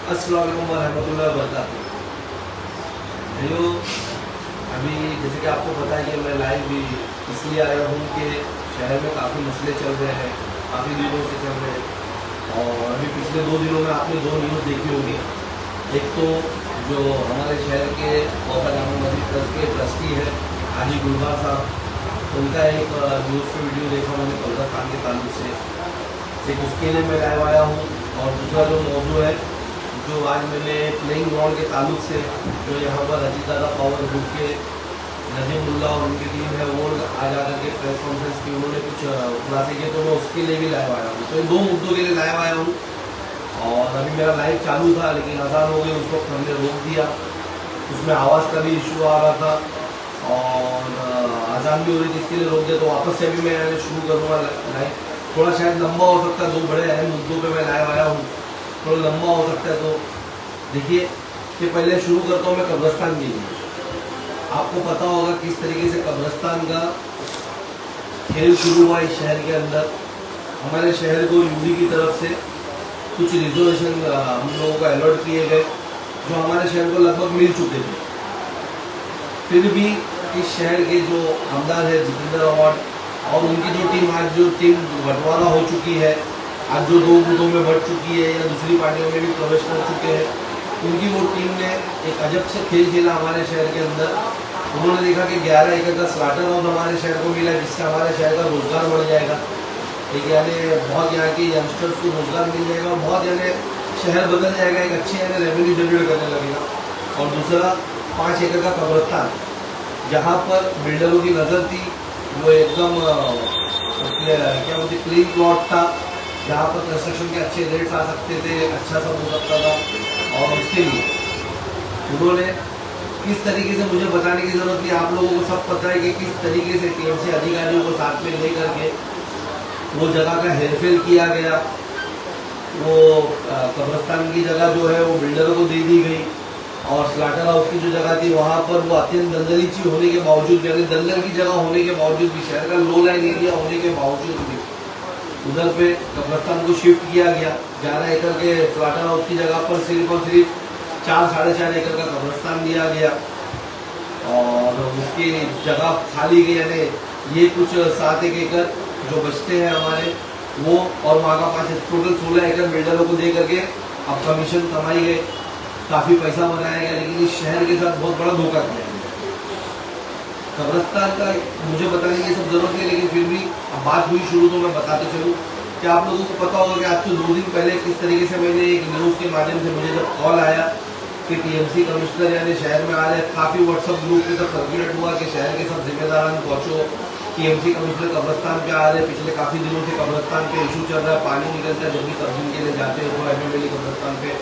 अस्सलाम वालेकुम रहमतुल्लाहि व बरकातहू। भाइयों, अभी जैसे कि आपको पता है कि मैं लाइव भी इसलिए आया हूँ कि शहर में काफ़ी मसले चल रहे हैं, काफ़ी दिनों से चल रहे हैं। और अभी पिछले 2 दिनों में आपने 2 न्यूज़ देखी होगी। एक तो जो हमारे शहर के औका जामा मस्जिद ट्रस्ट के ट्रस्टी है हाजी गुलबार साहब, उनका एक न्यूज़ पे वीडियो देखा मैंने कब्रिस्तान के ताल्लुक से, एक उसके लिए मैं लाइव आया हूँ। और दूसरा जो मौजू है जो आज मैंने प्लेइंग ग्राउंड के ताल्लुक से जो यहाँ पर अजीतदादा पावर ग्रुप के नजीमुल्ला और उनकी टीम है वो आज आकर के प्रेस कॉन्फ्रेंस की उन्होंने कुछ खुलासे किए, तो मैं उसके लिए भी लाइव आया हूँ। तो इन 2 मुद्दों के लिए लाइव आया हूँ। और अभी मेरा लाइव चालू था लेकिन अजान हो गई, उस वक्त हमने रोक दिया। उसमें आवाज़ का भी इशू आ रहा था और अजान भी हो रही थी, इसके लिए रोक दिया। तो वापस से अभी मैं शुरू करूँगा लाइव। थोड़ा शायद लंबा हो सकता है, 2 बड़े अहम मुद्दों पे मैं लाइव आया हूँ, थोड़ा लंबा हो सकता है। तो देखिए कि पहले शुरू करता हूँ मैं कब्रिस्तान के लिए। आपको पता होगा किस तरीके से कब्रिस्तान का खेल शुरू हुआ इस शहर के अंदर। हमारे शहर को यूडी की तरफ से कुछ रिजर्वेशन हम लोगों को अलॉट किए गए जो हमारे शहर को लगभग मिल चुके थे। फिर भी इस शहर के जो आमदार है जितेंद्र अवार्ड और उनकी जो टीम, आज जो टीम बंटवारा हो चुकी है, आज जो 2 गुटों में बढ़ चुकी है या दूसरी पार्टियों में भी प्रवेश कर चुके हैं, उनकी वो टीम ने एक अजब से खेल खेला हमारे शहर के अंदर। उन्होंने देखा कि 11 एकड़ का स्लाटर हाउस हमारे शहर को मिला, जिससे हमारे शहर का रोजगार बढ़ जाएगा। एक यानी बहुत यहाँ के यंगस्टर्स को रोजगार मिल जाएगा और बहुत यानी शहर बदल जाएगा, एक अच्छे यानी रेवेन्यू जनरेट करने लगेगा। और दूसरा 5 एकड़ का कब्रिस्तान जहाँ पर बिल्डरों की नज़र थी, वो एकदम क्या बोलते क्लीन प्लॉट था जहाँ पर कंस्ट्रक्शन के अच्छे रेट्स आ सकते थे, अच्छा सब हो सकता था। और उसके लिए उन्होंने किस तरीके से, मुझे बताने की ज़रूरत नहीं, आप लोगों को सब पता है कि किस तरीके से टीएमसी अधिकारियों को साथ में लेकर के वो जगह का हेरफेर किया गया। वो कब्रिस्तान की जगह जो है वो बिल्डरों को दे दी गई और स्लाटर हाउस की जो जगह थी वहाँ पर वो अत्यंत दलदलीची होने के बावजूद, यानी दलदल की जगह होने के बावजूद भी, शहर का लो लाइन एरिया होने के बावजूद भी उधर पे कब्रिस्तान को शिफ्ट किया गया। 11 एकड़ के स्लाटर हाउस की जगह पर सिर्फ और सिर्फ 4-4.5 एकड़ का कब्रिस्तान दिया गया और उसकी जगह खाली गई, यानी ये कुछ 7 एकड़ जो बचते हैं हमारे वो और वहाँ का 5 टोटल 16 एकड़ बिल्डरों को दे करके अब कमीशन कमाई गए, काफ़ी पैसा बनाया गया। लेकिन इस शहर के साथ बहुत बड़ा धोखा किया गया। कब्रिस्तान का मुझे बताने की सब जरूरत नहीं, लेकिन फिर भी अब बात हुई शुरू तो मैं बताते चलूँ कि आप लोगों को पता होगा कि आज से 2 दिन पहले किस तरीके से मैंने एक न्यूज़ के माध्यम से मुझे जब कॉल आया कि टीएमसी कमिश्नर यानी शहर में आ रहे, काफ़ी व्हाट्सअप ग्रुप पे सब सर्कुलेट हुआ कि शहर के सब जिम्मेदारान पहुँचो, टीएमसी कमिश्नर कब्रिस्तान पे आ रहे। पिछले काफ़ी दिनों से कब्रिस्तान पे इशू चल रहा है, पानी निकलता है जब भी तब्दील के लिए जाते हो तो एमएमएलए कब्रिस्तान पे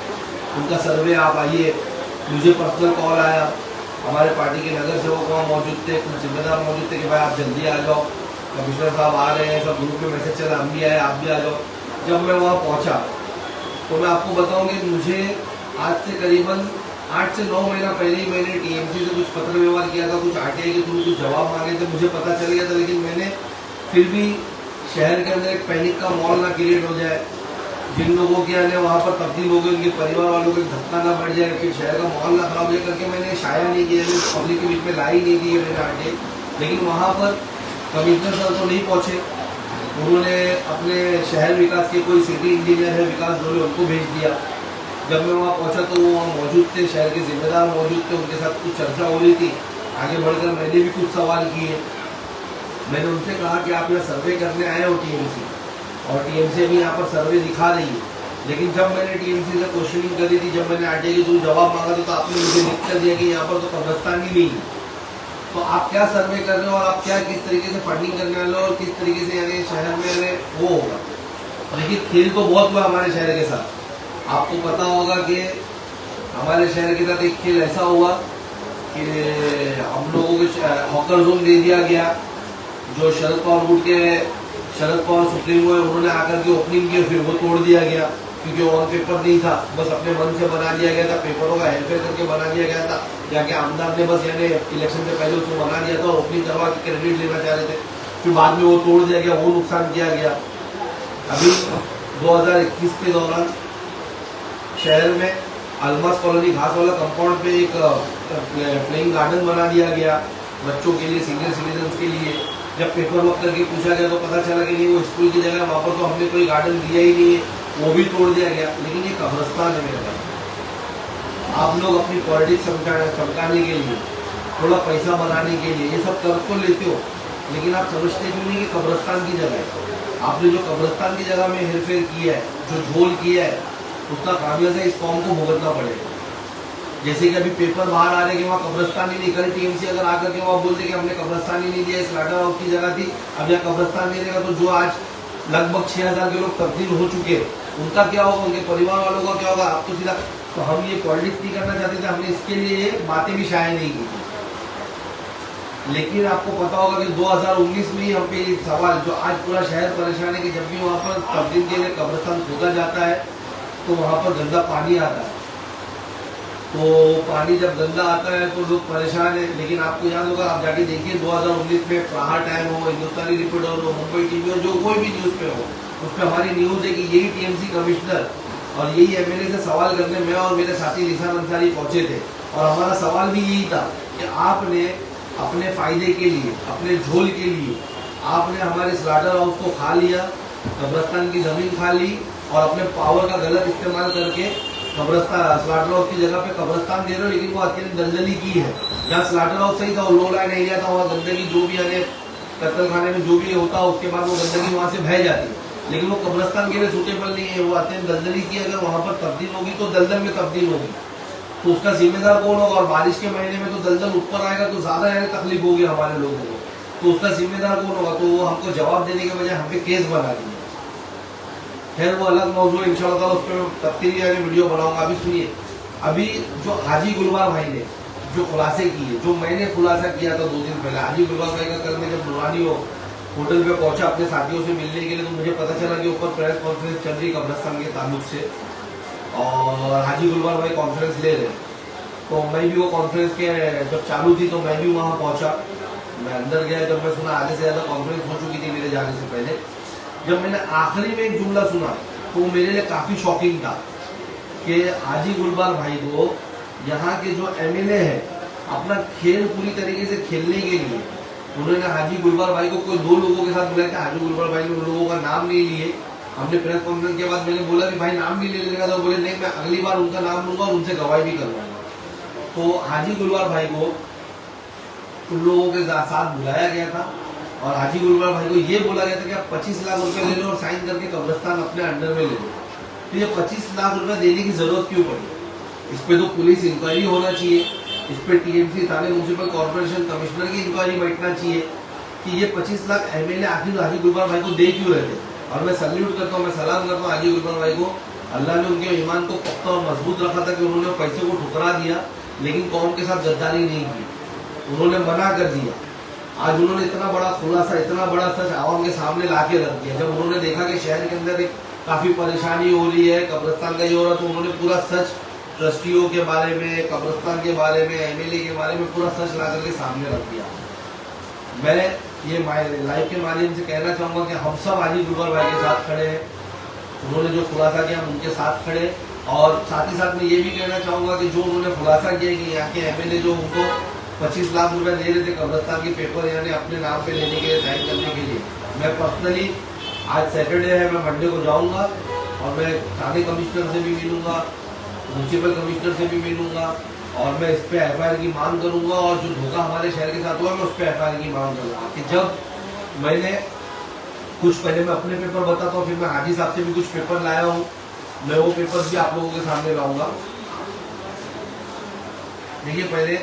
उनका सर्वे, आप आइए। मुझे पर्सनल कॉल आया, हमारे पार्टी के नगर सेवक वहाँ मौजूद थे, कुछ जिम्मेदार मौजूद थे कि भाई आप जल्दी आ जाओ, कमिश्नर साहब आ रहे हैं, सब ग्रुप में मैसेज चला, हम भी आए, आप भी आ जाओ। जब मैं वहाँ पहुँचा तो मैं आपको बताऊँ कि मुझे आज से करीबन 8 से 9 महीना पहले ही मैंने टीएमसी से कुछ पत्र व्यवहार किया था, कुछ आरटीआई के थ्रू कुछ जवाब मांगे थे, मुझे पता चल गया था। लेकिन मैंने फिर भी शहर के अंदर एक पैनिक का माहौल ना क्रिएट हो जाए, जिन लोगों के आने वहाँ पर तब्दील हो गई उनके परिवार वालों को धक्का ना बढ़ जाए, फिर शहर का माहौल ना खराब हो जाए करके मैंने शाया नहीं किया, पब्लिक के बीच में लाई नहीं दी है मैंने आगे। लेकिन वहाँ पर कमिश्नर सर तो नहीं पहुँचे, उन्होंने अपने शहर विकास के कोई सिटी इंजीनियर है विकास डोले, उनको भेज दिया। जब मैं वहाँ पहुँचा तो वो वहाँ मौजूद थे, शहर के जिम्मेदार मौजूद थे, उनके साथ कुछ चर्चा हो रही थी। आगे बढ़कर मैंने भी कुछ सवाल किए। मैंने उनसे कहा कि आप यहाँ सर्वे करने आए हो टीएमसी, और टीएमसी अभी यहाँ पर सर्वे दिखा रही है, लेकिन जब मैंने टीएमसी से क्वेश्चनिंग करी थी, जब मैंने आरटीआई के थ्रू जवाब मांगा था तो आपने मुझे लिख कर दिया कि यहाँ पर तो कब्रिस्तान ही नहीं है, तो आप क्या सर्वे कर रहे हो और आप क्या किस तरीके से फंडिंग करने वाले हो और किस तरीके से यानी शहर में वो होगा। लेकिन खेल तो बहुत हुआ हमारे शहर के साथ। आपको पता होगा कि हमारे शहर के साथ एक खेल ऐसा हुआ कि हम लोगों को हॉकर जोन दे दिया गया, जो शरद पवार गुट के शरद पवार सुप्रीम हुए, उन्होंने आकर के ओपनिंग की, फिर वो तोड़ दिया गया क्योंकि ऑन पेपर नहीं था, बस अपने मन से बना दिया गया था, पेपरों का हेरफेर करके बना दिया गया था। जाके आमदार ने बस यानी इलेक्शन से पहले उसको बना दिया था, ओपनिंग करवा के क्रेडिट लेना चाह रहे थे, फिर बाद में वो तोड़ दिया गया, वो नुकसान किया गया। अभी 2021 के दौरान शहर में अलमास कॉलोनी घास वाला कंपाउंड पे एक प्लेइंग गार्डन बना दिया गया बच्चों के लिए, सीनियर सिटीजन के लिए। जब पेपर वर्क करके पूछा गया तो पता चला कि नहीं वो स्कूल की जगह, वहाँ पर तो हमने कोई गार्डन दिया ही नहीं है, वो भी तोड़ दिया गया। लेकिन ये कब्रस्तान है मेरे भाई। आप लोग अपनी पॉलिटिक्स चमकाने के लिए, थोड़ा पैसा बनाने के लिए ये सब कर तो लेते हो, लेकिन आप समझते क्यों नहीं कि कब्रस्तान की जगह है। आपने जो कब्रस्तान की जगह में हेरफेर किया है, जो झोल किया है, उसका खामियाजा इस कौम को भुगतना पड़ेगा। जैसे कि अभी पेपर बाहर आ रहे कि वहाँ कब्रस्तान ही नहीं, कल टीएमसी अगर आकर के वहाँ बोलते कि हमने कब्रस्तान ही नहीं दिया, स्लाटर हाउस की जगह थी, अब यहाँ कब्रस्तान नहीं देगा, तो जो आज लगभग 6000 के लोग तब्दील हो चुके हैं उनका क्या होगा, उनके परिवार वालों का क्या होगा। आप तो सीधा, तो हम ये पॉलिटिक्स नहीं करना चाहते थे, हमने इसके लिए ये बातें भी शायद नहीं की थी। लेकिन आपको पता होगा कि 2019 में ही हम पे ये सवाल, जो आज पूरा शहर परेशान है कि जब भी वहाँ पर तब्दील के लिए कब्रस्तान खोदा जाता है तो वहाँ पर गंदा पानी आता है। तो पानी जब गंदा आता है तो लोग परेशान है। लेकिन आपको याद होगा, आप जाके देखिए 2019 में प्रहार टाइम हो, हिंदुस्तानी रिपोर्टर हो, मुंबई टीवी हो, जो कोई भी न्यूज़ पे हो, उस पर हमारी न्यूज़ है कि यही टीएमसी कमिश्नर और यही एमएलए से सवाल करने मैं और मेरे साथी निशान अंसारी पहुंचे थे। और हमारा सवाल भी यही था कि आपने अपने फायदे के लिए, अपने झोल के लिए आपने हमारे स्लाटर हाउस को खा लिया, कब्रस्तान की जमीन खा ली और अपने पावर का गलत इस्तेमाल करके कब्रस्तान, स्लाटर हाउस की जगह पे कब्रस्तान दे रहे हो। लेकिन वो अत्यंत दलदली की है। जहाँ स्लाटर हाउस सही था, वो लो लाइन एरिया था, वहाँ गंदगी जो भी यानी कत्ल खाने में जो भी होता है उसके बाद वो गंदगी वहाँ से बह जाती है। लेकिन वो कब्रस्तान के लिए सूटेबल नहीं है, वो अत्यंत दलदली की। अगर वहाँ पर तब्दील होगी तो दलदल में तब्दील होगी, तो उसका जिम्मेदार कौन होगा। और बारिश के महीने में तो दलदल ऊपर आएगा तो ज्यादा यानी तकलीफ होगी हमारे लोगों को, तो उसका जिम्मेदार कौन होगा। तो वो हमको जवाब देने के बजाय हम पे केस बना दिया। खैर वो अलग मौजूद है, इंशाल्लाह उस पर तफसीली वीडियो बनाऊंगा। अभी सुनिए, अभी जो हाजी गुलबार भाई ने जो खुलासे किए, जो मैंने खुलासा किया था 2 दिन पहले, हाजी गुलबार भाई का कल मैं जब नूरानी हो होटल पे पहुंचा अपने साथियों से मिलने के लिए, तो मुझे पता चला कि ऊपर प्रेस कॉन्फ्रेंस चल रही कब्रस्तान के ताल्लुक से और हाजी गुलबार भाई कॉन्फ्रेंस ले रहे। तो मैं भी वो कॉन्फ्रेंस के जब चालू थी तो मैं भी वहाँ पहुंचा। मैं अंदर गया, जब मैं सुना आधे से ज़्यादा कॉन्फ्रेंस हो चुकी थी मेरे जाने से पहले। जब मैंने आखिरी में एक जुमला सुना तो मेरे लिए काफ़ी शॉकिंग था कि हाजी गुलबार भाई को यहाँ के जो एमएलए है अपना खेल पूरी तरीके से खेलने के लिए उन्होंने हाजी गुलबार भाई को कोई 2 लोगों के साथ बुलाया था। हाजी गुलबार भाई ने उन लोगों का नाम नहीं लिए। हमने प्रेस कॉन्फ्रेंस के बाद मैंने बोला कि भाई नाम भी ले लेगा, तो बोले नहीं मैं अगली बार उनका नाम लूंगा और उनसे गवाही भी करवाऊंगा। तो हाजी गुलबार भाई को उन लोगों के साथ बुलाया गया था और हाजी गुलबार भाई को ये बोला गया था कि आप 25 लाख रुपए ले लो और साइन करके कब्रस्तान अपने अंडर में ले लो। तो ये 25 लाख रुपए देने की जरूरत क्यों पड़ी? इस पे तो पुलिस इंक्वायरी होना चाहिए, इस पे टीएमसी थाने म्यूनसिपल कॉर्पोरेशन कमिश्नर की इंक्वायरी बैठना चाहिए कि ये 25 लाख एमएलए आखिर हाजी गुलबार भाई को दे क्यों रहे थे। और मैं सल्यूट करता हूँ, मैं सलाम करता हूँ हाजी गुलबार भाई को। अल्लाह ने उनके ईमान को पक्का और मजबूत रखा था कि उन्होंने पैसे को ठुकरा दिया, लेकिन कौम के साथ गद्दारी नहीं की, उन्होंने मना कर दिया। आज उन्होंने इतना बड़ा खुलासा, इतना बड़ा सच आवाम के सामने ला के रख दिया। जब उन्होंने देखा कि शहर के अंदर एक काफी परेशानी हो रही है, कब्रस्तान का ये हो रहा, तो उन्होंने पूरा सच ट्रस्टियों के बारे में, कब्रस्तान के बारे में, एमएलए के बारे में पूरा सच ला करके सामने रख दिया। मैं ये लाइव के माध्यम से कहना चाहूंगा कि हम सब हाजी गुलबार भाई के साथ खड़े हैं। उन्होंने जो खुलासा किया हम उनके साथ खड़े, और साथ ही साथ मैं ये भी कहना चाहूंगा कि जो उन्होंने खुलासा किया कि यहाँ के एमएलए जो उनको 25 लाख रुपए दे रहे थे कब्रस्तान के पेपर यानी अपने नाम पे लेने के लिए, साइन करने के लिए, मैं पर्सनली आज सैटरडे है, मैं मंडे को जाऊंगा और मैं थाने कमिश्नर से भी मिलूंगा, म्यूनसिपल कमिश्नर से भी मिलूंगा और मैं इस पे एफआईआर की मांग करूंगा। और जो धोखा हमारे शहर के साथ हुआ मैं उस पर एफआईआर की मांग करूंगा कि जब मैंने कुछ पहले मैं अपने पेपर बताता हूँ, फिर मैं हाजी साहब से भी कुछ पेपर लाया हूँ, मैं वो पेपर भी आप लोगों के सामने लाऊंगा। देखिए पहले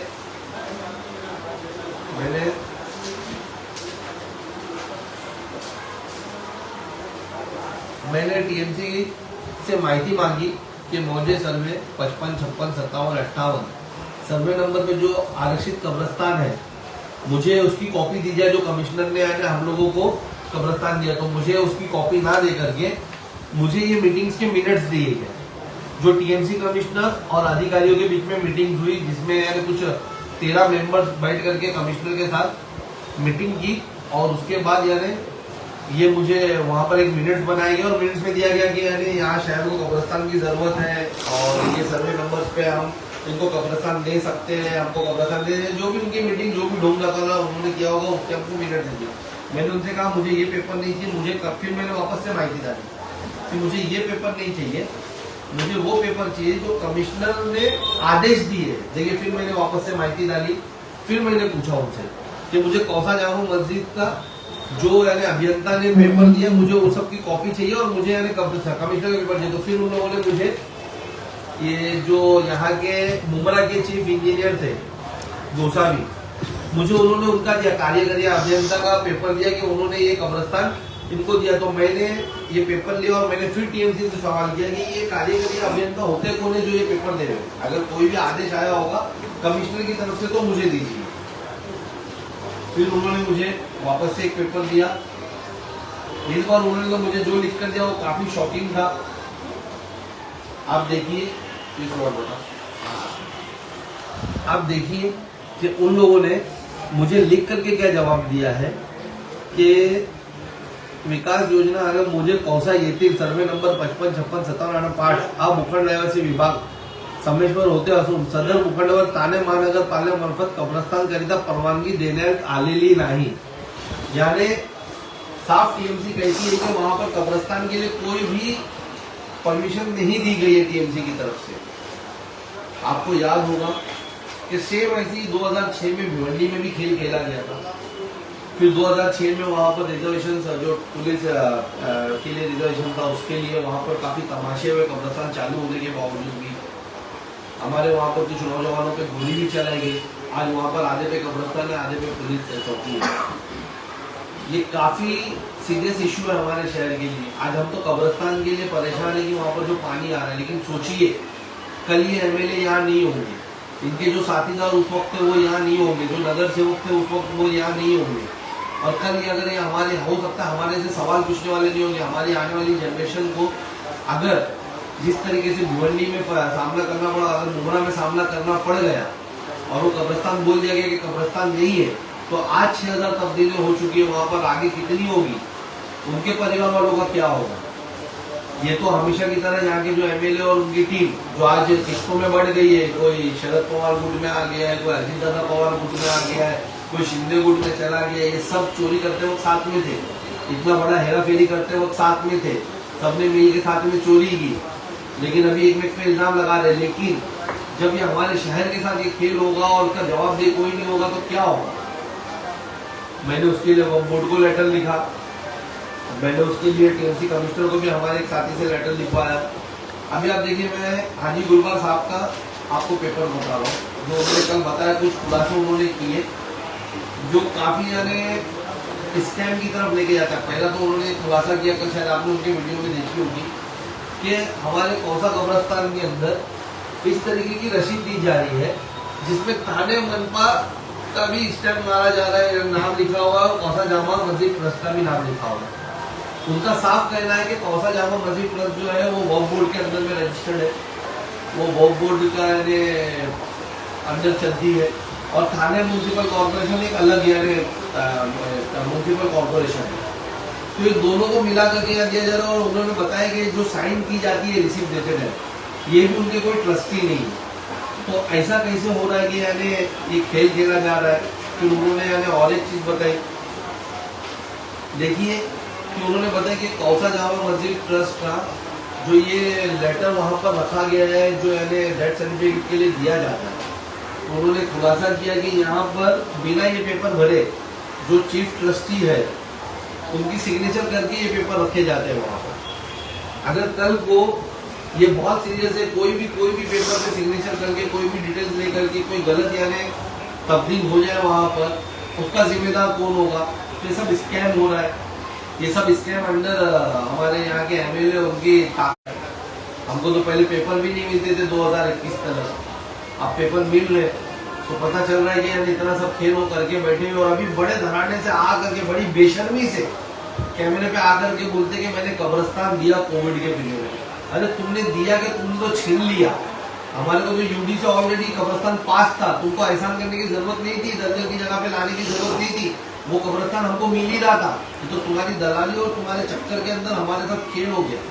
मैंने टीएमसी से माहिती मांगी कि मौजे सर्वे 55, 56, 57, 58 सर्वे नंबर पे जो आरक्षित कब्रस्तान है, मुझे उसकी कॉपी दी जाए। जो कमिश्नर ने आने हम लोगों को कब्रस्तान दिया, तो मुझे उसकी कॉपी ना दे करके मुझे ये मीटिंग्स के मिनट्स दिए गए। जो टीएमसी कमिश्नर और अधिकारियों के बीच में मीटिंग हुई, जिसमें यानी कुछ 13 मेंबर्स बैठ करके कमिश्नर के साथ मीटिंग की, और उसके बाद यानी ये मुझे वहाँ पर एक मिनट्स बनाए गए और मिनट्स में दिया गया कि यानी यहाँ शहर को कब्रिस्तान की ज़रूरत है और ये सर्वे नंबर्स पे हम इनको कब्रिस्तान दे सकते हैं, हमको कब्रिस्तान दे, जो भी उनकी मीटिंग जो भी ढूंढ रखा था उन्होंने किया होगा उसके हमको मिनट दे दिया। मैंने उनसे कहा मुझे ये पेपर नहीं चाहिए, मुझे फिर मैंने वापस से माहिती डाली कि मुझे ये पेपर नहीं चाहिए, मुझे वो पेपर चाहिए जो कमिश्नर ने आदेश दिए। देखिए फिर मैंने वापस से माहिती डाली, फिर मैंने पूछा उनसे कि मुझे कौसा जामा मस्जिद का जो यानी अभियंता ने पेपर दिया मुझे वो सब की कॉपी चाहिए और मुझे यानी कमिश्नर का पेपर चाहिए। तो फिर उन लोगों ने मुझे ये जो यहाँ के मुमरा के चीफ इंजीनियर थे गोसावी, मुझे उन्होंने उनका दिया कार्यकारी अभियंता का पेपर दिया कि उन्होंने ये कब्रिस्तान इनको दिया। तो मैंने ये पेपर लिया और मैंने फिर टीएमसी से सवाल किया कि ये कार्यकारी अभियंता होते कौन है जो ये पेपर दे रहे हैं, अगर कोई भी आदेश आया होगा कमिश्नर की तरफ से तो मुझे दीजिए। फिर उन्होंने मुझे वापस से एक पेपर दिया। इस बार उन्होंने तो मुझे जो लिख कर दिया वो काफी शॉकिंग था। आप देखिए इस बार बता, आप देखिए कि उन लोगों ने मुझे लिख करके क्या जवाब दिया है कि विकास योजना अगर मुझे कौसा येथील सर्वे नंबर 55, 56, 57 आणि 5 हा भूखंड रहिवासी विभाग संमेश्वर होते असून सदर भूखंडावर ठाणे महानगरपालिकेमार्फत कब्रस्तान करिता परवानगी देण्यात आलेली नाही। यानी साफ टीएमसी कहती है कि वहां पर कब्रस्तान के लिए कोई भी परमिशन नहीं दी गई है टीएमसी की तरफ से। आपको याद होगा कि सेम ऐसी 2006 में भिवंडी में भी खेल खेला गया था। फिर 2006 में वहाँ पर रिजर्वेशन जो पुलिस के लिए रिजर्वेशन था उसके लिए वहाँ पर काफी तमाशे हुए कब्रिस्तान चालू होने के बावजूद भी। हमारे वहाँ पर कुछ नौजवानों पे गोली भी चलाई गई। आज वहाँ पर आधे पे कब्रिस्तान है, आधे पे पुलिस चौकी है। ये काफी सीरियस इशू है हमारे शहर के लिए। आज हम तो कब्रिस्तान के लिए परेशान है कि वहाँ पर जो पानी आ रहा है, लेकिन सोचिए कल ये एमएलए यहाँ नहीं होंगे, इनके जो साथीदार उस वक्त थे वो यहाँ नहीं होंगे, जो नगर सेवक थे उस वक्त वो यहाँ नहीं होंगे, और कल ये अगर ये हमारे हो सकता है हमारे से सवाल पूछने वाले नहीं होंगे। हमारी आने वाली जनरेशन को अगर जिस तरीके से भिवंडी में सामना करना पड़ा, अगर मुमरा में सामना करना पड़ गया और वो कब्रिस्तान बोल दिया गया कि कब्रिस्तान नहीं है, तो आज 6000 तब्दीली हो चुकी है, वहां पर आगे कितनी होगी, उनके परिवार वालों का क्या होगा। ये तो हमेशा की तरह यहाँ के जो एमएलए और उनकी टीम जो आज किस्तों में बढ़ गई है, कोई शरद पवार गुट में आ गया है, कोई अजीत दादा पवार गुट में आ गया है, कोई शिंदे गुट में चला गया, ये सब चोरी करते वक्त साथ में थे, इतना बड़ा हेरा फेरी करते वक्त साथ में थे, सबने मिल के साथ में चोरी की, लेकिन अभी एक पे इल्जाम लगा रहे। लेकिन जब ये हमारे शहर के साथ ये खेल होगा और उसका जवाब दे कोई नहीं होगा तो क्या होगा। मैंने उसके लिए बोर्ड को लेटर लिखा, मैंने उसके लिए टीएमसी कमिश्नर को भी हमारे एक साथी से लेटर लिखवाया। अभी आप देखिए मैं हाजी गुलबार साहब का आपको पेपर बता रहा हूँ, जो उन्होंने कल बताया, कुछ खुलासे उन्होंने किए जो काफी यानी स्कैम की तरफ लेके जाता है। पहला तो उन्होंने खुलासा किया, कल शायद आपने उनकी वीडियो में देखी होगी, कि हमारे कौसा कब्रिस्तान के अंदर इस तरीके की रसीद दी जा रही है जिसमें थाने मनपा का भी स्टैम्प मारा जा रहा है, नाम लिखा हुआ है, कौसा जामा मस्जिद ट्रस्ट का भी नाम लिखा हुआ है। उनका साफ कहना है कि कौसा जामा मस्जिद ट्रस्ट जो है वो वक्फ बोर्ड के अंदर में रजिस्टर्ड है, वो वक्फ बोर्ड का अंदर चलती है, और थाने म्यूनसिपल कॉर्पोरेशन एक अलग यानी म्यूनसिपल कॉर्पोरेशन है। तो ये दोनों को मिला करके यहाँ दिया जा रहा है, और उन्होंने बताया कि जो साइन की जाती है रिसीप्ट देते हैं ये भी उनके कोई ट्रस्टी नहीं है। तो ऐसा कैसे हो रहा है कि यानी ये खेल खेला जा रहा है। फिर उन्होंने यानी और एक चीज बताई, देखिए कि उन्होंने बताया कि कौसा जामा मस्जिद ट्रस्ट का जो ये लेटर वहाँ पर रखा गया है जो यानी डेथ सर्टिफिकेट के लिए दिया जाता है, तो उन्होंने खुलासा किया कि यहाँ पर बिना ये पेपर भरे जो चीफ ट्रस्टी है उनकी सिग्नेचर करके ये पेपर रखे जाते हैं वहाँ पर। अगर कल को ये बहुत सीरियस है, कोई भी पेपर पे सिग्नेचर करके कोई भी डिटेल्स लेकर के कोई गलत यानी तब्दील हो जाए वहाँ पर, उसका जिम्मेदार कौन होगा। तो ये सब स्कैम हो रहा है, ये सब स्कैम अंडर हमारे यहाँ के एमएलए उनकी। हमको तो पहले पेपर भी नहीं मिलते थे 2021 तक, अब पेपर मिल रहे तो पता चल रहा है कि यार इतना सब खेल हो करके बैठे हुए, और अभी बड़े धनाटे से आ करके बड़ी बेशर्मी से कैमरे पे आकर के बोलते कि मैंने कब्रिस्तान दिया कोविड के पीरियड में। अरे तुमने दिया कि तुमने तो छीन लिया, हमारे को तो यूडी से ऑलरेडी कब्रिस्तान पास था, तुमको एहसान करने की जरूरत नहीं थी, दर्जन की जगह पे लाने की जरूरत नहीं थी। वो कब्रिस्तान हमको मिल ही रहा था, तो तुम्हारी दलाली और तुम्हारे चक्कर के अंदर हमारे साथ खेल हो गया।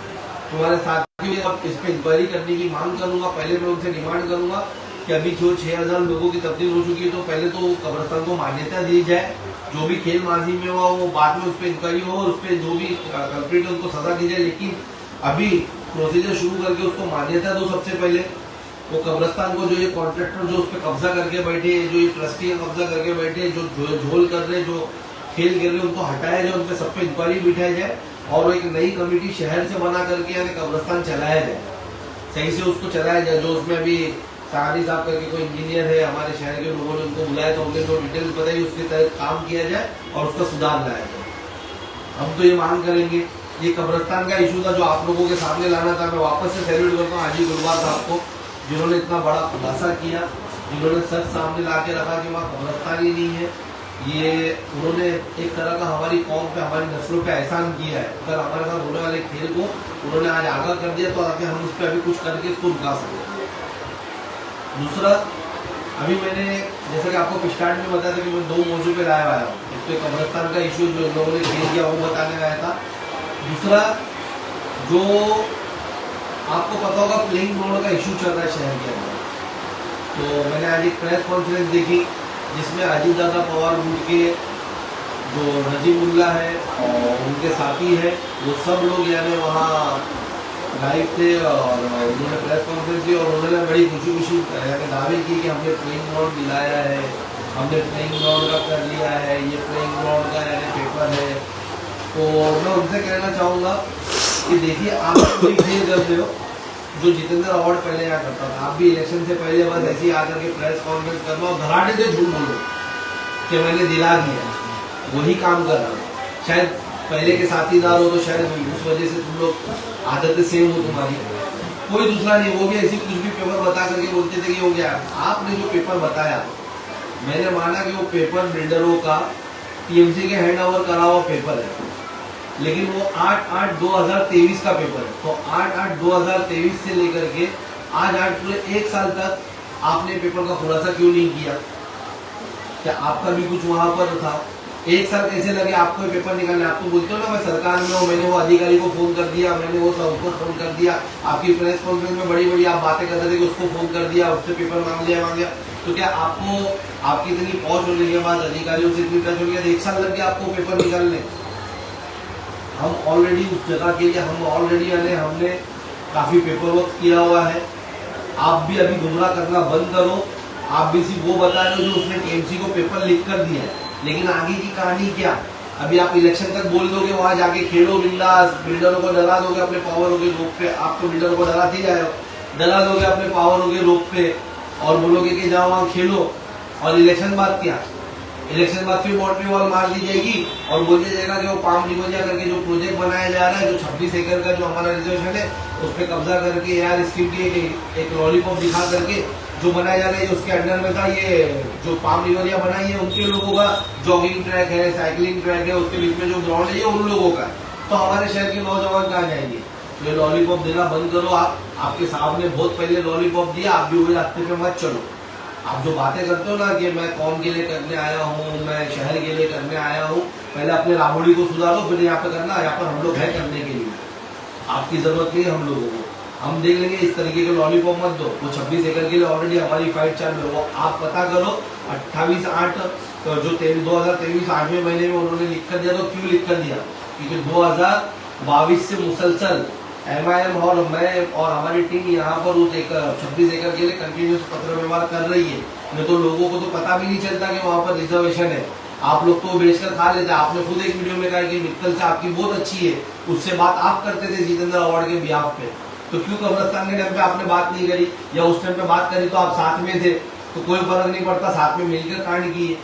तुम्हारे साथियों अब इस पे इंक्वायरी करने की मांग करूंगा। पहले मैं उनसे डिमांड करूंगा कि अभी जो 6000 लोगों की तब्दील हो चुकी है, तो पहले तो कब्रिस्तान को मान्यता दी जाए। जो भी खेल माजी में हुआ वो बाद में उस पर इंक्वायरी हो और उस पर जो भी कल्प्रिट है उनको सजा दी जाए, लेकिन अभी प्रोसीजर शुरू करके उसको मान्यता दो। सबसे पहले वो कब्रिस्तान को जो ये कॉन्ट्रैक्टर जो उस पर कब्जा करके बैठे, जो ये ट्रस्टी कब्जा करके बैठे, जो झोल कर रहे, जो खेल खेल रहे, उनको हटाया जाए, उन पर सब पे इंक्वायरी बिठाई जाए और एक नई कमेटी शहर से बना करके यानी कब्रिस्तान चलाया जाए, सही से उसको चलाया जाए। जो उसमें अभी साहनी साहब करके कोई इंजीनियर है, हमारे शहर के लोगों ने उनको बुलाया तो उन्हें जो डिटेल्स बताई उसके तहत काम किया जाए और उसका सुधार लाया जाए। हम तो ये मांग करेंगे, ये कब्रिस्तान का इशू था जो आप लोगों के सामने लाना था। मैं वापस से सैल्यूट करता हूँ हाजी गुलबार साहब को, जिन्होंने इतना बड़ा खुलासा किया, जिन्होंने सच सामने ला के रखा कि वहाँ कब्रिस्तान ही नहीं है। ये उन्होंने एक तरह का हमारी कौम पे, हमारी नस्लों पे एहसान किया है। अगर हमारे साथ होने वाले खेल को उन्होंने आज आगाह कर दिया तो आगे हम उस पर अभी कुछ करके इसको रुका सकते। दूसरा, अभी मैंने जैसा कि आपको स्टार्ट में बताया था कि मैं 2 मौजू पे लाया आया हूँ। एक तो कब्रिस्तान का इशू जो इन लोगों ने खेल किया वो बताने आया था। दूसरा, जो आपको पता होगा प्लेइंग ग्राउंड का इशू चल रहा है शहर के अंदर, तो मैंने आज एक प्रेस कॉन्फ्रेंस देखी जिसमें अजीत दादा पवार रूट के जो नजीमुल्ला है और उनके साथी है, वो सब लोग यानी वहाँ लाइव थे और उन्होंने प्रेस कॉन्फ्रेंस की और उन्होंने बड़ी खुशी यानी दावे की कि हमने प्लेइंग ग्राउंड दिलाया है, हमने प्लेइंग ग्राउंड का कर लिया है, ये प्लेइंग ग्राउंड का यानी पेपर है। तो मैं उनसे कहना चाहूँगा कि देखिए, आप भी फील करते हो जो जितेंद्र अवार्ड पहले यहाँ करता था, आप भी इलेक्शन से पहले बस ऐसे ही आकर के प्रेस कॉन्फ्रेंस करना और घराटे से झूठ बोलो कि मैंने दिला दिया, वही काम कर रहा हूँ। शायद पहले के साथीदार हो तो शायद उस वजह से तुम लोग आदतें सेम हो तुम्हारी, कोई दूसरा नहीं। वो भी ऐसी कुछ भी पेपर बता करके बोलते थे कि हो गया। आपने जो पेपर बताया, मैंने माना कि वो पेपर बिल्डरों का टीएमसी के हैंड ओवर करा हुआ पेपर है, लेकिन वो 8/8/2023 का पेपर है। तो 8/8/2023 से लेकर के आज पूरे 1 साल तक आपने पेपर का खुलासा क्यों नहीं किया? क्या आपका भी कुछ वहां पर था? 1 साल कैसे लगे आपको पेपर निकालने? आप तो बोलते हो ना मैं सरकार में हूँ, मैंने वो अधिकारी को फोन कर दिया, मैंने वो सबको फोन कर दिया। आपकी प्रेस कॉन्फ्रेंस में बड़ी बड़ी आप बातें करते थे कि उसको फोन कर दिया, उससे पेपर मांग लिया। तो क्या आपको आपकी इतनी पहुंच होने के बाद, अधिकारियों से इतनी टच हो गया, 1 साल लग गया आपको पेपर निकालने? हम ऑलरेडी उस जगह के लिए हमने काफी पेपर वर्क किया हुआ है। आप भी अभी गुमराह करना बंद करो। आप भी सिर्फ वो बता रहे हो जो उसने टीएमसी को पेपर लिख कर दिया है, लेकिन आगे की कहानी क्या? अभी आप इलेक्शन तक बोल दोगे वहां जाके खेलो बिंदास, बिल्डरों को डरा दोगे अपने पावर के रोप पे। आप तो बिल्डरों को डराते ही जाए हो, डरा दोगे अपने पावर के रोप पे और बोलोगे कि जाओ वहां खेलो। और इलेक्शन बाद क्या? इलेक्शन बाद फिर बाउंड्री वॉल मार दी जाएगी और बोल दिया जाएगा कि वो पाम डिवोजिया करके जो प्रोजेक्ट बनाया जा रहा है, जो 26 एकड़ का जो हमारा रिजर्वेशन है उस पर कब्जा करके यार स्कीम की एक लॉलीपॉप दिखा करके जो बनाया जा रहा है उसके अंडर में था। ये जो पाम डिवोजिया बनाई है उनके लोगों का जॉगिंग ट्रैक है, साइकिलिंग ट्रैक है, उसके बीच में जो ग्राउंड है ये उन लोगों का। तो हमारे शहर के नौजवान कहाँ जाएंगे? ये लॉलीपॉप देना बंद करो। आपके साहब ने बहुत पहले लॉलीपॉप दिया, आप भी वही रास्ते पे मत चलो। आप जो बातें करते हो ना कि मैं कौम के लिए करने आया हूँ, मैं शहर के लिए करने आया हूँ, पहले अपने राहुड़ी को सुधारो, फिर यहाँ पे करना। यहाँ पर हम लोग हैं करने के लिए, आपकी जरूरत नहीं है हम लोगों को। हम देख लेंगे, इस तरीके के लॉलीपॉप मत दो। वो 26 एकड़ के लिए ऑलरेडी हमारी फाइट चालू है, वो आप पता करो। 28/8 तो जो 2023 8वें महीने में उन्होंने लिख कर दिया। तो क्यों लिख कर दिया? क्योंकि 2022 से मुसलसल MIM और मैं और हमारी टीम यहाँ पर उस 26 एकड़ के लिए कंटिन्यूस पत्र व्यवहार कर रही है। नहीं तो लोगों को तो पता भी नहीं चलता कि वहाँ पर रिजर्वेशन है। आप लोग तो बेचकर खा लेते। आपने खुद एक वीडियो में कहा कि मित्तल से आपकी बहुत अच्छी है, उससे बात आप करते थे जितेंद्र अवार्ड के बिहाफ पे। तो क्यों कब्रिस्तान के टाइम पे आपने बात नहीं करी, या उस टाइम पे बात करी तो आप साथ में थे, तो कोई फर्क नहीं पड़ता, साथ में मिलकर कांड किए।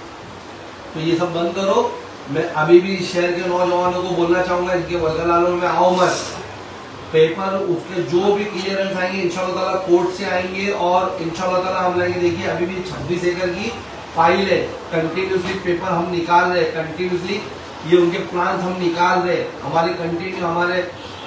तो ये सब बंद करो। मैं अभी भी शहर के नौजवानों को बोलना चाहूंगा, इनके वलगलालों में आओ मत। पेपर उसके जो भी क्लियरेंस आएंगे इंशाल्लाह ताला कोर्ट से आएंगे और इंशाल्लाह ताला हम लाएंगे। देखिए अभी भी 26 एकड़ की फाइल है, कंटिन्यूसली पेपर हम निकाल रहे, कंटिन्यूसली ये उनके प्लान्स हम निकाल रहे। हमारे कंटिन्यू हमारे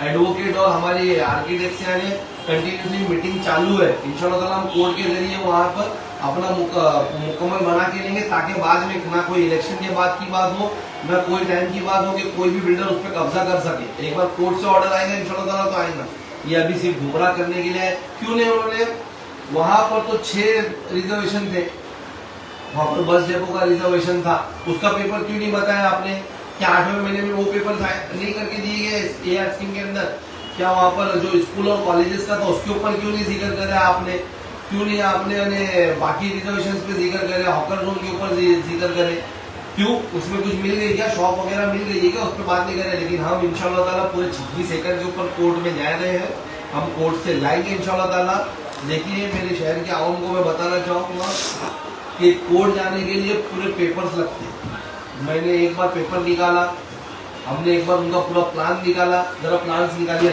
एडवोकेट और हमारे आर्किटेक्ट यानी कंटिन्यूसली मीटिंग चालू है। इंशाल्लाह ताला हम कोर्ट के जरिए वहाँ पर अपना मुकम्मल बना के लेंगे, ताकि बाद में ना कोई इलेक्शन के बाद की बात हो, ना कोई टाइम की बात हो कि कोई भी बिल्डर उस पर कब्जा कर सके। एक बार कोर्ट से ऑर्डर आएगा इंशाल्लाह ताला तो आएगा। ये अभी सिर्फ गुमराह करने के लिए है। क्यों नहीं, उन्होंने वहां पर तो 6 रिजर्वेशन थे, वहां पर बस डेपो का रिजर्वेशन था, उसका पेपर क्यों नहीं बताया आपने? क्या 8वें महीने में वो पेपर नहीं करके दिए गए एआर स्कीम के अंदर? क्या वहां पर जो स्कूल और कॉलेजेस का था उसके ऊपर क्यों नहीं जिक्र करा आपने? क्यों नहीं आपने बाकी रिजर्वेशन पे जिक्र करे, हॉकर जोन के ऊपर जिक्र करे? क्यों, उसमें कुछ मिल गई क्या, शॉप वगैरह मिल गई है क्या, उस पर बात नहीं करें? लेकिन हम इंशाल्लाह ताला पूरे 26 एकड़ के ऊपर कोर्ट में जा रहे हैं, हम कोर्ट से लाएंगे इंशाल्लाह ताला। देखिए मेरे शहर के आवाम को मैं बताना चाहूंगा कि कोर्ट जाने के लिए पूरे पेपर्स लगते हैं। मैंने एक बार पेपर निकाला, हमने एक बार उनका पूरा प्लान निकाला, जरा प्लान निकालिए,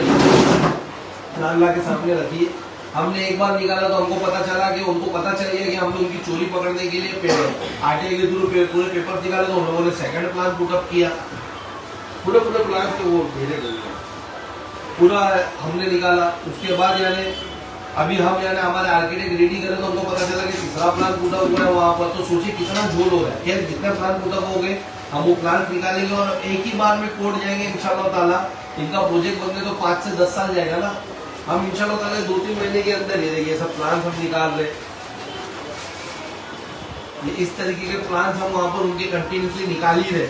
प्लान ला के सामने रखिए। हमने एक बार निकाला तो हमको पता चला कि उनको पता चल गया कि हमने उनकी चोरी पकड़ने के लिए आरटीआई के थ्रू पूरे पेपर निकाले, तो उन लोगों ने सेकंड प्लान पुटअप किया। पूरे प्लान के वो भेजे गए, पूरा हमने निकाला। उसके बाद यानी अभी हम यानी हमारे आर्किटेक्ट रेडी करें तो हमको पता चला कि तीसरा प्लान पुटअप हुआ है वहां पर। तो सोचिए कितना झोल हो रहा है। खैर जितने प्लान पुटअप हो गए, हम वो प्लान निकालेंगे और एक ही बार में कोर्ट जाएंगे इंशाल्लाह ताला। इनका प्रोजेक्ट बनने तो 5 से 10 साल जाएगा ना। हम इंशाल्लाह ताला 2-3 महीने के अंदर ये देखिए सब प्लान हम निकाल रहे। ये इस तरीके के प्लान हम वहां पर उनके कंटिन्यूसली निकाल ही रहे,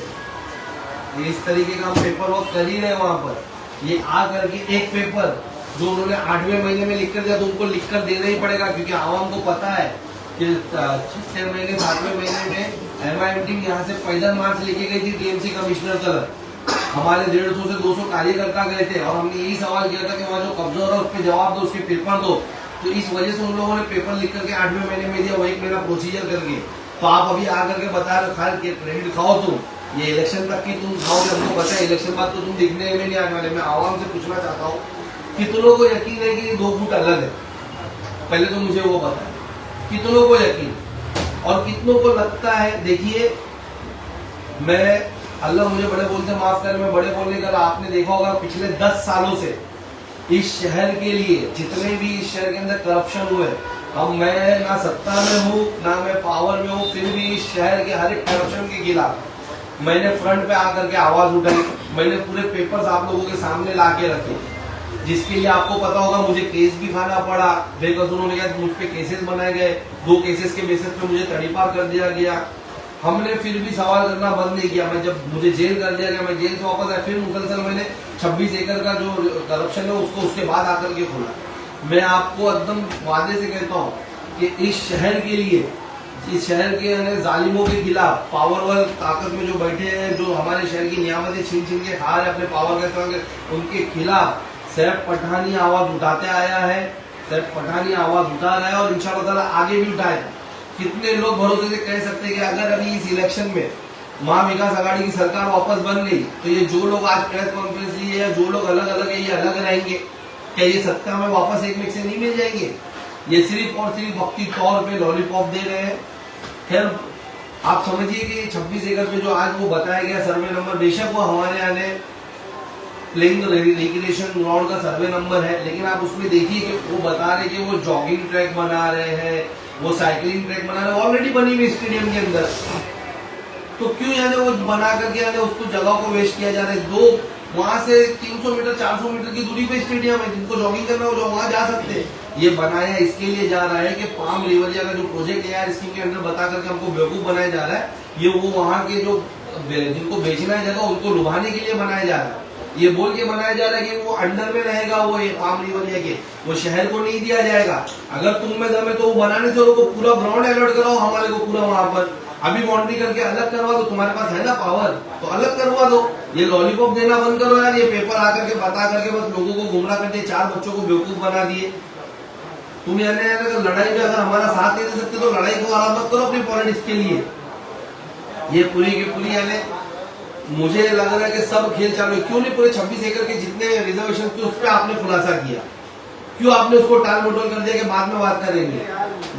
ये इस तरीके का हम पेपर वर्क कर ही रहे वहां पर। ये आ करके एक पेपर जो उन्होंने 8वें महीने में लिख कर दिया तो उनको लिख कर देना ही पड़ेगा, क्योंकि आवाम को पता है कि 6 महीने 7वें महीने में एमआईएम यहाँ से पैदल मार्च लेके गई थी टीएमसी कमिश्नर तक। हमारे 150 से 200 कार्यकर्ता गए थे और हमने यही सवाल किया था कि वहाँ जो कब्जा हो रहा है उस पर जवाब दो, उसके पेपर दो। तो इस वजह से उन लोगों ने पेपर लिख करके 8वें महीने में दिया, वही मेरा प्रोसीजर करके। तो आप अभी आकर के बता रहे खाल क्रेडिट खाओ तुम, ये इलेक्शन तक की तुम खाओगे, हमको पता है इलेक्शन बाद तो तुम दिखने में नहीं आने वाले। मैं आवाम से पूछना चाहता हूँ कितनों को यकीन है कि ये 2 फुट अलग है? पहले तो मुझे वो बताए, कितनों को यकीन और कितनों को लगता है? देखिए मैं, अल्लाह मुझे बड़े बोलते माफ करे, मैं बड़े बोलने का, आपने देखा होगा पिछले 10 सालों से इस शहर के लिए जितने भी इस शहर के अंदर करप्शन हुए, अब मैं ना सत्ता में हूँ ना मैं पावर में हूँ, फिर भी इस शहर के हर एक करप्शन के खिलाफ मैंने फ्रंट पे आकर के आवाज उठाई। मैंने पूरे पेपर्स आप लोगों के सामने ला के रखे, जिसके लिए आपको पता होगा मुझे केस भी खाना पड़ा। बेकसूरों ने मुझ पे केसेस बनाए गए, 2 केसेस के बेसिस पे मुझे तड़ीपार कर दिया गया। हमने फिर भी सवाल करना बंद नहीं किया। मैं जब मुझे जेल कर दिया गया, मैं जेल से वापस आया, फिर मुसलसल मैंने 26 एकड़ का जो करप्शन है उसको उसके बाद आकर के खोला। मैं आपको एकदम वादे से कहता हूँ कि इस शहर के लिए, इस शहर के जालिमों के खिलाफ, पावरवर ताकत में जो बैठे हैं, जो हमारे शहर की नियामतें छीन छीन के खा रहे अपने पावर के संग, उनके खिलाफ सैफ पठानी आवाज उठाते आया है, सैफ पठानी आवाज उठा रहा है और इंशाल्लाह ताला आगे भी उठाएगा। कितने लोग भरोसे से कह सकते हैं कि अगर अभी इस इलेक्शन में महाविकास आघाड़ी की सरकार वापस बन गई तो ये जो लोग आज प्रेस कॉन्फ्रेंस लिए है, जो लोग अलग अलग है, ये अलग रहेंगे क्या? ये सत्ता में वापस एक में से नहीं मिल जाएंगे? ये सिर्फ और सिर्फ वक्ती तौर पे लॉलीपॉप दे रहे हैं। खैर आप समझिए कि 26 एकड़ पे जो आज वो बताया गया सर्वे नंबर, बेशक वो हमारे यहाँ प्लेइंग रिक्रिएशन ग्राउंड का सर्वे नंबर है, लेकिन आप उसमें देखिए कि वो बता रहे कि वो जॉगिंग ट्रैक बना रहे हैं, वो साइकिलिंग ट्रैक बना रहे हैं, ऑलरेडी बनी हुई स्टेडियम के अंदर। तो क्यों यानी वो बना करके यानी उसको जगह को वेस्ट किया जा रहा है? 2 वहां से 300 मीटर 400 मीटर की दूरी पे स्टेडियम है, जिनको जॉगिंग करना हो जो वहां जा सकते हैं। ये बनाया इसके लिए जा रहा है कि पाम लेवलिया का जो प्रोजेक्ट है यार स्कीम के अंदर बता करके हमको बेवकूफ बनाया जा रहा है। ये वो वहां के जो जिनको बेचना है जगह उनको लुभाने के लिए बनाया जा रहा है। ये बोल के बनाया जा रहा है कि वो अंडर में रहेगा, वो पाम लेवलिया के, वो शहर को नहीं दिया जाएगा। अगर तुम में दम है तो वो बनाने से को पूरा ग्राउंड अलर्ट कराओ हमारे को पूरा वहां पर, अभी बाउंड्री करके अलग करवा दो, तुम्हारे पास है ना पावर तो अलग करवा दो। ये लॉलीपॉप देना बंद करो यार। ये पेपर आकर के बता करके बस लोगों को गुमराह करते, 4 बच्चों को बेवकूफ बना दिए। तुम यानी लड़ाई में अगर हमारा साथ नहीं दे सकते तो लड़ाई को आराम मत करो अपनी पॉलिटिक्स के लिए। ये पूरी की पूरी यानी मुझे लग रहा है कि सब खेल चालू है। क्यों नहीं पूरे 26 एकड़ के जितने रिजर्वेशन थे उस पर आपने खुलासा किया? क्यों आपने उसको टाल मटोल कर दिया कि बाद में बात करेंगे?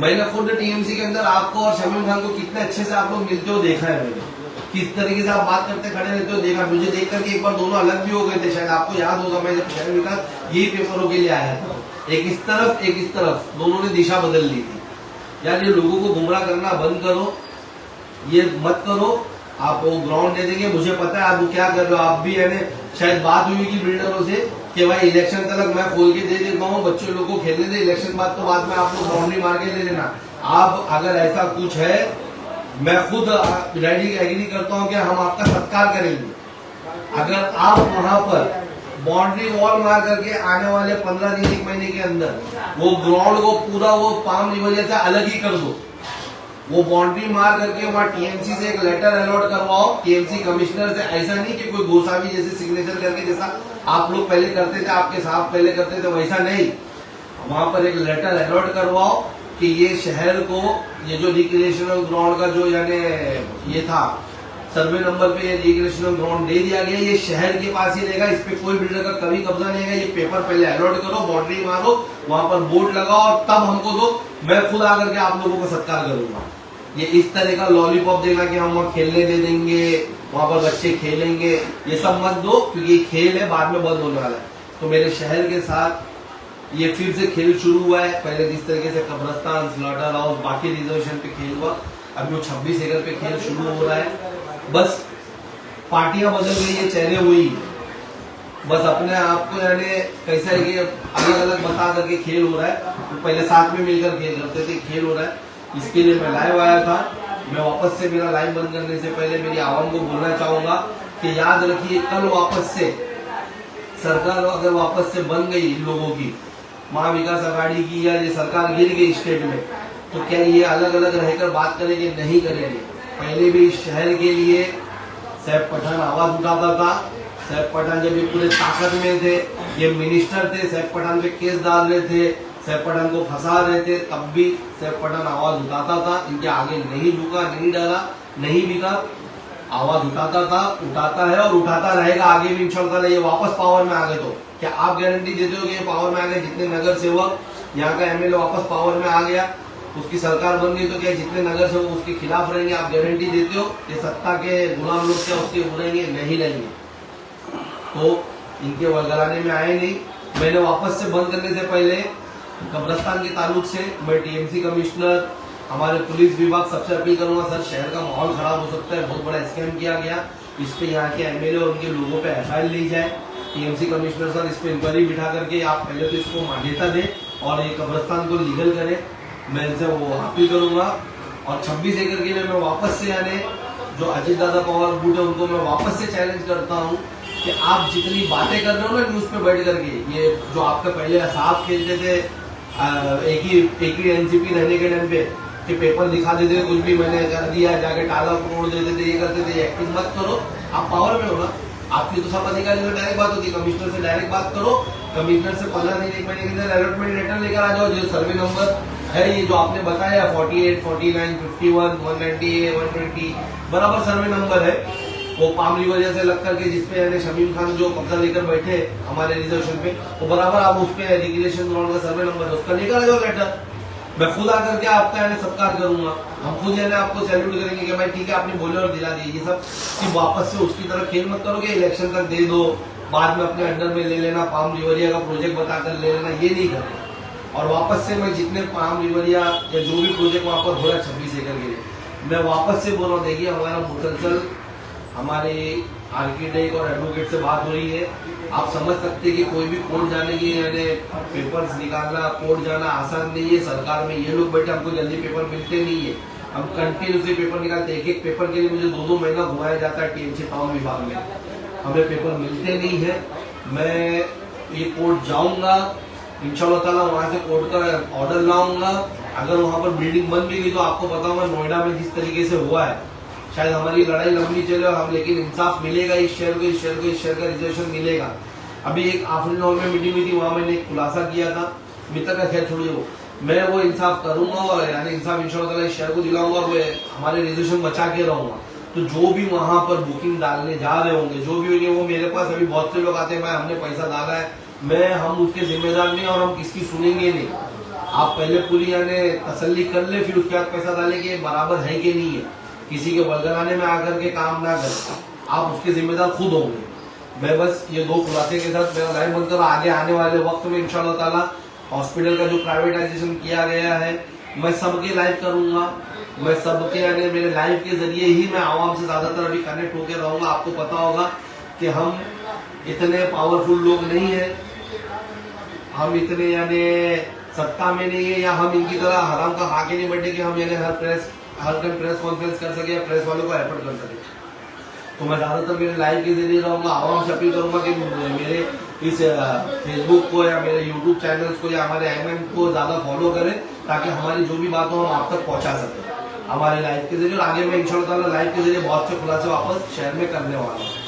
मैंने खुद टीएमसी के अंदर आपको और शमीम खान को कितने अच्छे से आप लोग मिलते हो देखा है, मैंने किस तरीके से आप बात करते खड़े रहते हो देखा। मुझे देख करके एक बार दोनों अलग भी हो गए थे, शायद आपको याद होगा। मैं जब शहर विकास यही पेपरों के लिए आया था एक इस तरफ एक इस तरफ, दोनों ने दिशा बदल ली थी। यार ये लोगों को गुमराह करना बंद करो, ये मत करो। आप वो ग्राउंड दे देंगे, मुझे पता है आप वो क्या कर रहे हो। आप भी है ना, शायद बात हुई कि बिल्डरों से कि भाई इलेक्शन तक मैं खोल के दे देता हूँ, बच्चों लोग को खेलने दे, इलेक्शन बाद तो बाद में आप लोग बाउंड्री मार के दे देना। आप अगर ऐसा कुछ है, मैं खुद रेडी एग्री करता हूँ कि हम आपका सत्कार करेंगे। अगर आप वहां पर बाउंड्री वॉल मार करके आने वाले 15 दिन 1 महीने के अंदर वो ग्राउंड को पूरा वो पाम रिवर से अलग ही कर दो, वो बाउंड्री मार करके वहाँ टीएमसी से एक लेटर अलॉट करवाओ, टीएमसी कमिश्नर से। ऐसा नहीं कि कोई गोसावी जैसे सिग्नेचर करके, जैसा आप लोग पहले करते थे, आपके साहब पहले करते थे, वैसा नहीं। वहां पर एक लेटर अलॉट करवाओ कि ये शहर को, ये जो रिक्रिएशनल ग्राउंड का जो यानी ये था सर्वे नंबर पे, रिक्रिएशनल ग्राउंड दे दिया गया, ये शहर के पास ही रहेगा, इस पे कोई बिल्डर का कभी कब्जा नहीं है। ये पेपर पहले अलॉट करो, बाउंड्री मारो, वहां पर बोर्ड लगाओ और तब हमको दो, मैं खुद आकर के आप लोगों का सत्कार करूंगा। ये इस तरह का लॉलीपॉप देना कि हम वहाँ खेलने दे देंगे, वहां पर बच्चे खेलेंगे, ये सब मत दो, क्योंकि ये खेल है बाद में बंद होने वाला है। तो मेरे शहर के साथ ये फिर से खेल शुरू हुआ है। पहले जिस तरीके से कब्रस्तान, स्लॉटर हाउस, बाकी रिजर्वेशन पे खेल हुआ, अभी वो 26 एकड़ पे खेल शुरू हो रहा है। बस पार्टियां बदल गई है, चेहरे हुई, बस अपने आप को यानी कैसा है कि अलग अलग बता करके खेल हो रहा है। तो पहले साथ में मिलकर खेल करते थे, खेल हो रहा है। इसके लिए मैं लाइव आया था। मैं वापस से, मेरा लाइव बंद करने से पहले मेरी आवाम को बोलना चाहूंगा कि याद रखिए, कल वापस से सरकार अगर वापस से बन गई लोगों की, महाविकास आघाड़ी की, या ये सरकार गिर गई स्टेट में, तो क्या ये अलग अलग रहकर बात करेंगे? नहीं करेंगे। पहले भी इस शहर के लिए सैफ पठान आवाज उठाता था। सैफ पठान जब ये पूरे ताकत में थे, ये मिनिस्टर थे, सैफ पठान पे केस डाल रहे थे, सैफ पठान को फंसा रहे थे, तब भी सैफ पठान आवाज उठाता था। इनके आगे नहीं झुका, नहीं डरा, नहीं बिका, आवाज उठाता था, उठाता है और उठाता रहेगा आगे भी इंशाल्लाह। ये वापस पावर में आ गए तो क्या आप गारंटी देते हो कि ये पावर में आ गए? जितने नगर सेवक, यहाँ का एमएलए वापस पावर में आ गया, उसकी सरकार बन गई, तो क्या जितने नगर सेवक उसके खिलाफ रहेंगे? आप गारंटी देते हो? ये सत्ता के गुलाम लोग क्या उसके रहेंगे? नहीं रहेंगे। तो इनके वरगलाने में आए नहीं। मैंने वापस से बंद करने से पहले कब्रस्तान के ताल्लुक से मैं टीएमसी कमिश्नर, हमारे पुलिस विभाग सबसे अपील करूंगा, सर शहर का माहौल खराब हो सकता है, बहुत बड़ा स्कैम किया गया, इस पे यहाँ के एमएलए और उनके लोगों पे एफआईआर ली जाए। टीएमसी कमिश्नर सर इस पे इंक्वायरी बिठा करके आप पहले तो इसको मान्यता दें और ये कब्रस्तान को लीगल करें, मैं इनसे वो अपील करूंगा। और 26 एकड़ के लिए मैं वापस से, यानी जो अजीत दादा पवार बूट है, उनको मैं वापस से चैलेंज करता हूँ कि आप जितनी बातें कर रहे हो ना न्यूज पे बैठ करके, ये जो आपका पहले साहब खेलते थे एक ही एनसीपी रहने के टाइम पे कि पेपर दिखा देते थे, कुछ भी मैंने कर दिया, जाके टाला तोड़ देते थे, ये करते थे। एक्टिंग मत करो, आप पावर में हो ना, आपकी तो सब अधिकारी से डायरेक्ट बात होती है, कमिश्नर से डायरेक्ट बात करो, कमिश्नर से 15 दिन 1 महीने के अंदर अलॉटमेंट लेटर लेकर आ जाओ। जो सर्वे नंबर है ये जो आपने बताया 48, 49, 51, 190, 120 बराबर सर्वे नंबर है, वो पाम रिवर से लग करके जिसपे यानी शमीम खान जो कब्जा लेकर बैठे हमारे रिजर्वेशन पे, वो बराबर आप उस पे रिक्रिएशन ग्राउंड का सर्वे नंबर है, उसका लेकर आ जाओ लेटर। मैं खुद आकर के आपका यानी सत्कार करूंगा, हम खुद यानी आपको सैल्यूट करेंगे कि भाई ठीक है आपने बोले और दिला दिए। ये सब कि वापस से उसकी तरह खेल मत करो कि इलेक्शन तक दे दो, बाद में अपने अंडर में ले लेना, पाम रिवरिया का प्रोजेक्ट बताकर ले लेना, ये नहीं करना। और वापस से मैं जितने पाम रिवरिया या जो भी प्रोजेक्ट वहां पर हो रहा है 26 एकड़ के लिए, मैं वापस से बोल रहा हूँ, देखिए हमारा मुसलसल हमारे आर्किटेक्ट और एडवोकेट से बात हो रही है। आप समझ सकते हैं कि कोई भी कोर्ट जाने की यानी पेपर्स निकालना, कोर्ट जाना आसान नहीं है। सरकार में ये लोग बैठे, हमको जल्दी पेपर मिलते नहीं है, हम कंटिन्यूसली पेपर निकालते। एक पेपर के लिए मुझे 2-2 महीना घुमाया जाता है टीएमसी टाउन विभाग में, हमें पेपर मिलते नहीं है। मैं ये कोर्ट जाऊंगा इंशाल्लाह ताला, वहां से कोर्ट का ऑर्डर लाऊंगा। अगर वहां पर बिल्डिंग बन भी गई तो आपको बताऊंगा नोएडा में जिस तरीके से हुआ है, शायद हमारी लड़ाई लंबी चले हम, लेकिन इंसाफ मिलेगा इस शहर को, इस शहर को, इस शहर का रिजर्वेशन मिलेगा। अभी एक आफरीन हॉल में मीटिंग हुई थी, वहां मैंने एक खुलासा किया था, मित्र का खैर छोड़िए, वो मैं वो इंसाफ करूंगा और यानी इंसाफ इंशाल्लाह इस शहर को दिलाऊंगा और हमारे रिजर्वेशन बचा के रहूंगा। तो जो भी वहां पर बुकिंग डालने जा रहे होंगे, जो भी होंगे, वो मेरे पास अभी बहुत से लोग आते हैं, भाई हमने पैसा डाला है, मैं हम उसके जिम्मेदार नहीं और हम किसकी सुनेंगे नहीं। आप पहले पूरी यानी तसल्ली कर ले, फिर उसके बाद पैसा डाले कि बराबर है कि नहीं है। किसी के बलगलाने में आकर के काम ना करें, आप उसके जिम्मेदार खुद होंगे। मैं बस ये 2 खुलासे के साथ मेरा लाइव बंद कर, आगे आने वाले वक्त में इंशाल्लाह ताला हॉस्पिटल का जो प्राइवेटाइजेशन किया गया है, मैं सबके लाइव करूंगा, मैं सबके यानी मेरे लाइव के जरिए ही मैं आवाम से ज्यादातर अभी कनेक्ट होकर रहूंगा। आपको पता होगा कि हम इतने पावरफुल लोग नहीं है, हम इतने यानी सत्ता में नहीं है, या हम इनकी तरह हराम का खा के नहीं बैठे कि हम यानी हर टाइम प्रेस कॉन्फ्रेंस कर सके या प्रेस वालों को एफर्ट कर सके। तो मैं ज्यादातर मेरे लाइव के जरिए रहूंगा, आवाम से अपील करूंगा कि मेरे इस फेसबुक को या मेरे यूट्यूब चैनल्स को या हमारे एमएम को ज्यादा फॉलो करें, ताकि हमारी जो भी बात हो हम आप तक पहुंचा सकें हमारे लाइव के जरिए। और आगे मैं इंशाल्लाह लाइव के जरिए बहुत से खुलासे वापस शहर में करने वाला हूँ।